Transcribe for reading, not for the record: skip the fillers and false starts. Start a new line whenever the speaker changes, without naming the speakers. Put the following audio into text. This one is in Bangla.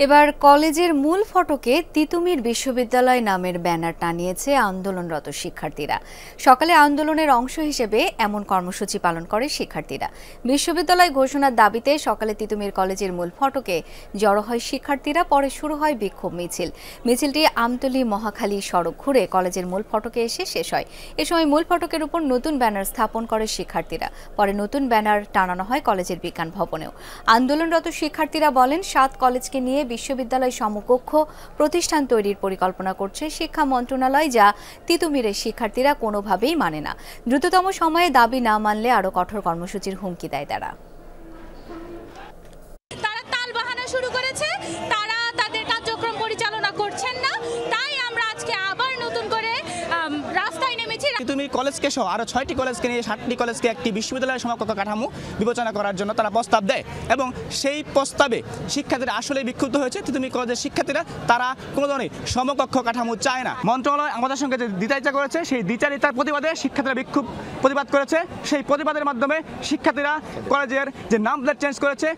এবার কলেজের মূল ফটকে তিতুমীর বিশ্ববিদ্যালয় নামের ব্যানার টানিয়েছে আন্দোলনরত শিক্ষার্থীরা। সকালে আন্দোলনের অংশ হিসেবে এমন কর্মসূচি পালন করে শিক্ষার্থীরা। বিশ্ববিদ্যালয় ঘোষণার দাবিতে সকালে তিতুমীর কলেজের মূল ফটকে জড়ো হয় শিক্ষার্থীরা। পরে শুরু হয় বিক্ষোভ মিছিলটি আমতলী মহাখালী সড়ক ঘুরে কলেজের মূল ফটকে এসে শেষ হয়। এ সময় মূল ফটকের উপর নতুন ব্যানার স্থাপন করে শিক্ষার্থীরা। পরে নতুন ব্যানার টানানো হয় কলেজের বিজ্ঞান ভবনেও। আন্দোলনরত শিক্ষার্থীরা বলেন, 7 কলেজকে নিয়ে বিশ্ববিদ্যালয় সমকক্ষ প্রতিষ্ঠান তৈরির পরিকল্পনা করছে শিক্ষা মন্ত্রণালয়, যা তিতুমীরের শিক্ষার্থীরা কোনোভাবেই মানে না। দ্রুততম সময়ে দাবি না মানলে আরও কঠোর কর্মসূচির হুমকি দেয় তারা।
তালবাহানা শুরু করেছে, তারা তাদের কার্যক্রম পরিচালনা করছেন না, তাই আমরা আজকে আবার নতুন করে রাস্তায় নেমেছি।
তিতুমীর কলেজকে সহ আরও 6টি কলেজকে নিয়ে 7টি কলেজকে একটি বিশ্ববিদ্যালয়ের সমকক্ষ কাঠামো বিবেচনা করার জন্য তারা প্রস্তাব দেয় এবং সেই প্রস্তাবে শিক্ষার্থীরা আসলে বিক্ষুব্ধ হয়েছে। তিতুমীর কলেজের শিক্ষার্থীরা তারা কোনো ধরনের সমকক্ষ কাঠামো চায় না। মন্ত্রণালয় আমাদের সঙ্গে যে দ্বিচারিতা করেছে, সেই দ্বিচারিতার প্রতিবাদে শিক্ষার্থীরা বিক্ষোভ প্রতিবাদ করেছে। সেই প্রতিবাদের মাধ্যমে শিক্ষার্থীরা কলেজের যে নাম প্লেট চেঞ্জ করেছে।